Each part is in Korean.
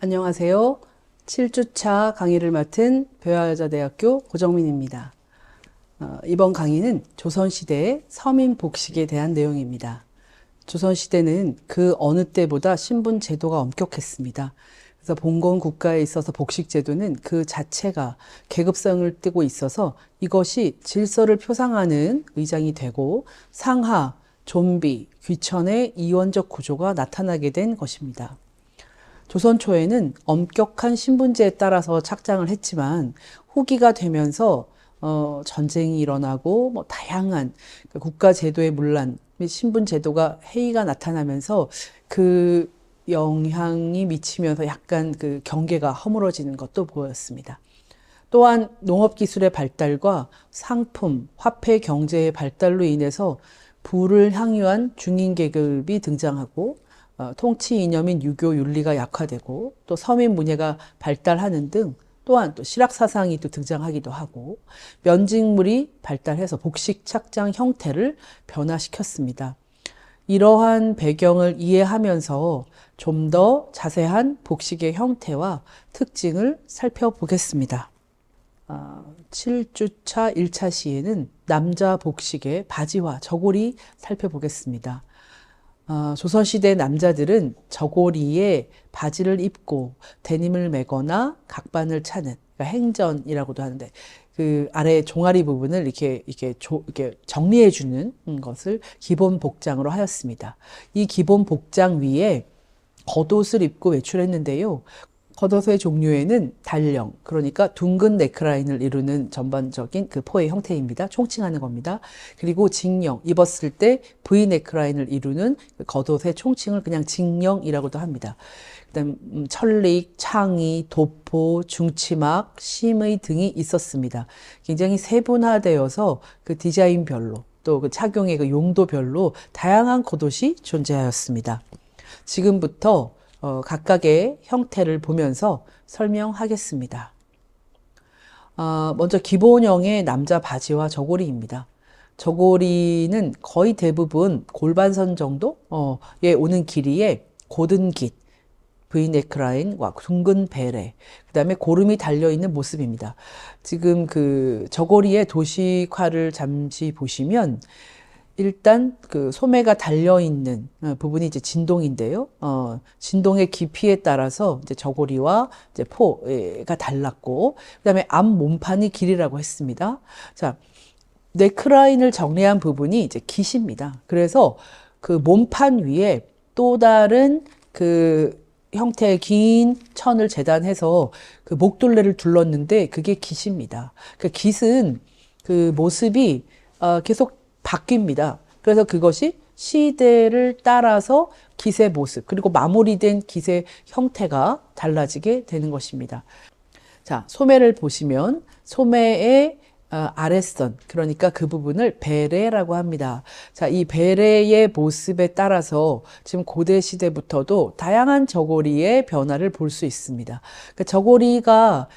안녕하세요. 7주차 강의를 맡은 배화여자대학교 고정민입니다. 이번 강의는 조선시대의 서민 복식에 대한 내용입니다. 조선시대는 그 어느 때보다 신분 제도가 엄격했습니다. 그래서 봉건 국가에 있어서 복식 제도는 그 자체가 계급성을 띠고 있어서 이것이 질서를 표상하는 의장이 되고 상하, 좀비, 귀천의 이원적 구조가 나타나게 된 것입니다. 조선 초에는 엄격한 신분제에 따라서 착장을 했지만 후기가 되면서 전쟁이 일어나고 뭐 다양한 국가 제도의 문란 및 신분 제도가 해이가 나타나면서 그 영향이 미치면서 약간 그 경계가 허물어지는 것도 보였습니다. 또한 농업 기술의 발달과 상품, 화폐 경제의 발달로 인해서 부를 향유한 중인 계급이 등장하고 통치 이념인 유교 윤리가 약화되고 또 서민 문예가 발달하는 등 또한 또 실학 사상이 또 등장하기도 하고 면직물이 발달해서 복식 착장 형태를 변화시켰습니다. 이러한 배경을 이해하면서 좀 더 자세한 복식의 형태와 특징을 살펴보겠습니다. 7주차 1차 시에는 남자 복식의 바지와 저고리 살펴보겠습니다. 조선시대 남자들은 저고리에 바지를 입고 데님을 매거나 각반을 차는, 그러니까 행전이라고도 하는데, 그 아래 종아리 부분을 이렇게 정리해주는 것을 기본 복장으로 하였습니다. 이 기본 복장 위에 겉옷을 입고 외출했는데요. 겉옷의 종류에는 달령, 그러니까 둥근 네크라인을 이루는 전반적인 그 포의 형태입니다. 총칭하는 겁니다. 그리고 직령, 입었을 때 V 네크라인을 이루는 그 겉옷의 총칭을 그냥 직령이라고도 합니다. 그다음 천릭, 창의, 도포, 중치막, 심의 등이 있었습니다. 굉장히 세분화되어서 그 디자인별로 또 그 착용의 그 용도별로 다양한 겉옷이 존재하였습니다. 지금부터 각각의 형태를 보면서 설명하겠습니다. 먼저 기본형의 남자 바지와 저고리입니다. 저고리는 거의 대부분 골반선 정도에 오는 길이에 곧은 깃, V네크라인과 둥근 베레, 그 다음에 고름이 달려있는 모습입니다. 지금 그 저고리의 도식화를 잠시 보시면 일단 그 소매가 달려있는 부분이 이제 진동인데요. 진동의 깊이에 따라서 이제 저고리와 이제 포가 달랐고, 그 다음에 앞 몸판이 길이라고 했습니다. 자, 네크라인을 정리한 부분이 이제 깃입니다. 그래서 그 몸판 위에 또 다른 그 형태의 긴 천을 재단해서 그 목둘레를 둘렀는데 그게 깃입니다. 그 깃은 그 모습이 계속 바뀝니다. 그래서 그것이 시대를 따라서 깃의 모습, 그리고 마무리된 깃의 형태가 달라지게 되는 것입니다. 자, 소매를 보시면 소매의 아랫선, 그러니까 그 부분을 베레라고 합니다. 자, 이 베레의 모습에 따라서 지금 고대 시대부터도 다양한 저고리의 변화를 볼 수 있습니다. 그러니까 저고리가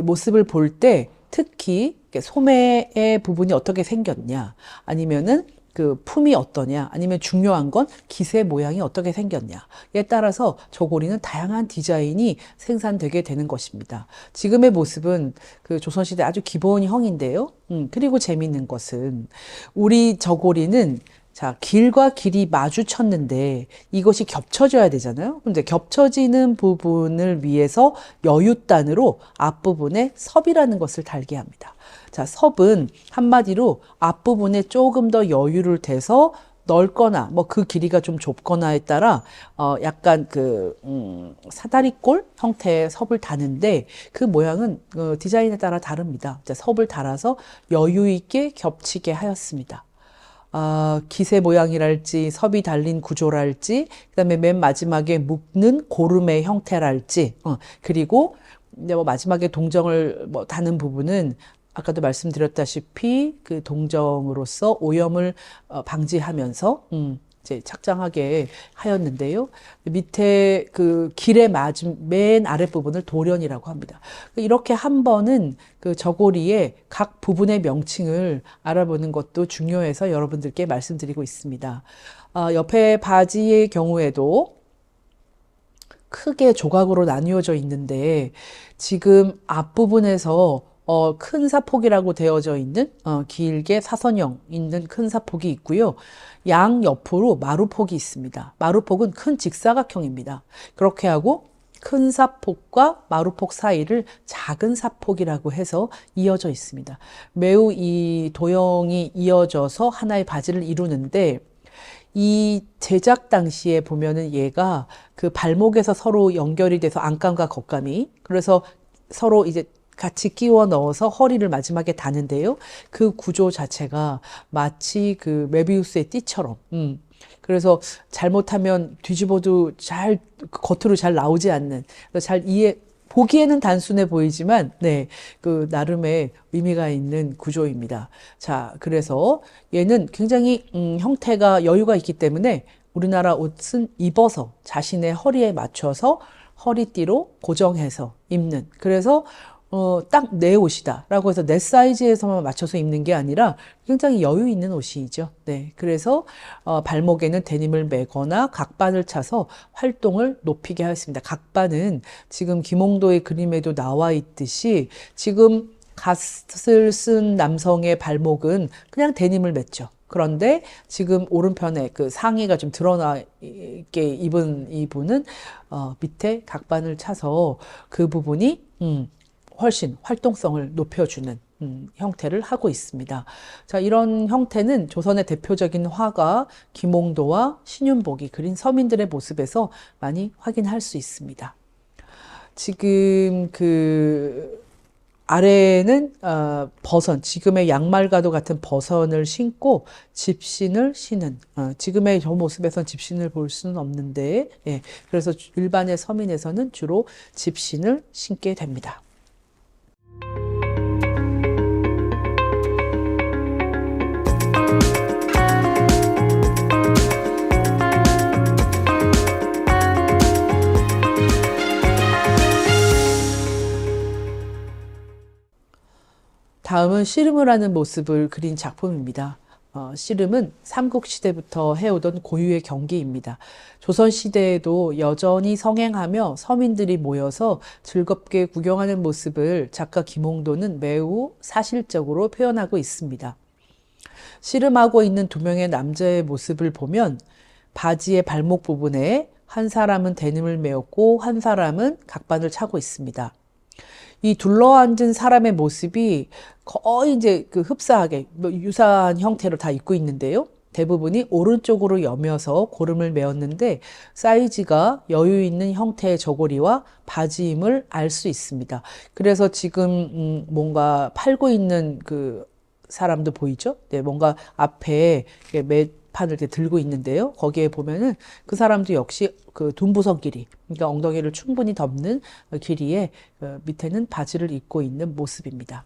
모습을 볼 때 특히 소매의 부분이 어떻게 생겼냐, 아니면은 그 품이 어떠냐, 아니면 중요한 건 깃의 모양이 어떻게 생겼냐에 따라서 저고리는 다양한 디자인이 생산되게 되는 것입니다. 지금의 모습은 그 조선시대 아주 기본형인데요. 그리고 재미있는 것은 우리 저고리는 자, 길과 길이 마주쳤는데 이것이 겹쳐져야 되잖아요. 근데 겹쳐지는 부분을 위해서 여윳단으로 앞부분에 섭이라는 것을 달게 합니다. 자, 섭은 한마디로 앞부분에 조금 더 여유를 대서 넓거나 뭐 그 길이가 좀 좁거나에 따라 약간 그 사다리꼴 형태의 섭을 다는데 그 모양은 디자인에 따라 다릅니다. 자, 섭을 달아서 여유 있게 겹치게 하였습니다. 깃의 모양이랄지 섭이 달린 구조랄지 그다음에 맨 마지막에 묶는 고름의 형태랄지 그리고 이제 뭐 마지막에 동정을 뭐 다는 부분은 아까도 말씀드렸다시피 그 동정으로서 오염을 방지하면서 이제 착장하게 하였는데요. 밑에 그 길에 맞은 맨 아랫부분을 도련이라고 합니다. 이렇게 한 번은 그 저고리의 각 부분의 명칭을 알아보는 것도 중요해서 여러분들께 말씀드리고 있습니다. 옆에 바지의 경우에도 크게 조각으로 나뉘어져 있는데 지금 앞부분에서 큰 사폭이라고 되어져 있는 길게 사선형 있는 큰 사폭이 있고요. 양 옆으로 마루폭이 있습니다. 마루폭은 큰 직사각형입니다. 그렇게 하고 큰 사폭과 마루폭 사이를 작은 사폭이라고 해서 이어져 있습니다. 매우 이 도형이 이어져서 하나의 바지를 이루는데 이 제작 당시에 보면은 얘가 그 발목에서 서로 연결이 돼서 안감과 겉감이 그래서 서로 이제 같이 끼워 넣어서 허리를 마지막에 다는데요. 그 구조 자체가 마치 그 메비우스의 띠처럼 그래서 잘못하면 뒤집어도 잘 겉으로 잘 나오지 않는 잘 이해 보기에는 단순해 보이지만 네, 그 나름의 의미가 있는 구조입니다. 자, 그래서 얘는 굉장히 형태가 여유가 있기 때문에 우리나라 옷은 입어서 자신의 허리에 맞춰서 허리띠로 고정해서 입는 그래서 딱 내 옷이다라고 해서 내 사이즈에서만 맞춰서 입는 게 아니라 굉장히 여유 있는 옷이죠. 네, 그래서 발목에는 데님을 매거나 각반을 차서 활동을 높이게 하였습니다. 각반은 지금 김홍도의 그림에도 나와 있듯이 지금 갓을 쓴 남성의 발목은 그냥 데님을 맸죠. 그런데 지금 오른편에 그 상의가 좀 드러나 있게 입은 이분은 밑에 각반을 차서 그 부분이 훨씬 활동성을 높여주는 형태를 하고 있습니다. 자, 이런 형태는 조선의 대표적인 화가 김홍도와 신윤복이 그린 서민들의 모습에서 많이 확인할 수 있습니다. 지금 그 아래에는 버선, 지금의 양말과도 같은 버선을 신고 집신을 신은 지금의 저 모습에선 집신을 볼 수는 없는데 예, 그래서 일반의 서민에서는 주로 집신을 신게 됩니다. 다음은 씨름을 하는 모습을 그린 작품입니다. 씨름은 삼국시대부터 해오던 고유의 경기입니다. 조선시대에도 여전히 성행하며 서민들이 모여서 즐겁게 구경하는 모습을 작가 김홍도는 매우 사실적으로 표현하고 있습니다. 씨름하고 있는 두 명의 남자의 모습을 보면 바지의 발목 부분에 한 사람은 데님을 메었고 한 사람은 각반을 차고 있습니다. 이 둘러앉은 사람의 모습이 거의 이제 그 흡사하게 유사한 형태로 다 입고 있는데요. 대부분이 오른쪽으로 여며서 고름을 메었는데 사이즈가 여유 있는 형태의 저고리와 바지임을 알 수 있습니다. 그래서 지금 뭔가 팔고 있는 그 사람도 보이죠? 네, 뭔가 앞에 판을 이렇게 들고 있는데요. 거기에 보면은 그 사람도 역시 그 둔부선 길이, 그러니까 엉덩이를 충분히 덮는 길이에 밑에는 바지를 입고 있는 모습입니다.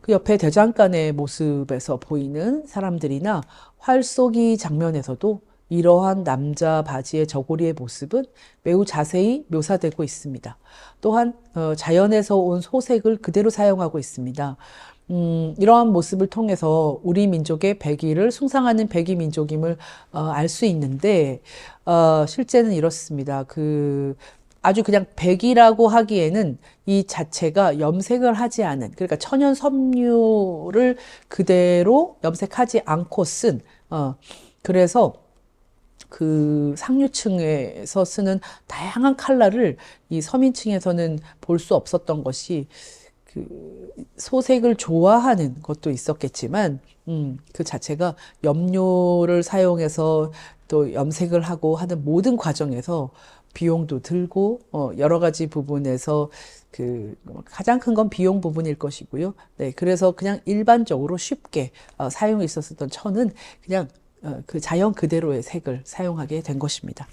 그 옆에 대장간의 모습에서 보이는 사람들이나 활쏘기 장면에서도 이러한 남자 바지의 저고리의 모습은 매우 자세히 묘사되고 있습니다. 또한 자연에서 온 소색을 그대로 사용하고 있습니다. 이러한 모습을 통해서 우리 민족의 백의를 숭상하는 백의 민족임을 알 수 있는데 실제는 이렇습니다. 아주 그냥 백이라고 하기에는 이 자체가 염색을 하지 않은 그러니까 천연 섬유를 그대로 염색하지 않고 쓴 그래서 그 상류층에서 쓰는 다양한 컬러를 이 서민층에서는 볼 수 없었던 것이 그 소색을 좋아하는 것도 있었겠지만 그 자체가 염료를 사용해서 또 염색을 하고 하는 모든 과정에서 비용도 들고 여러 가지 부분에서 그 가장 큰 건 비용 부분일 것이고요. 네, 그래서 그냥 일반적으로 쉽게 사용이 있었던 천은 그냥 그 자연 그대로의 색을 사용하게 된 것입니다.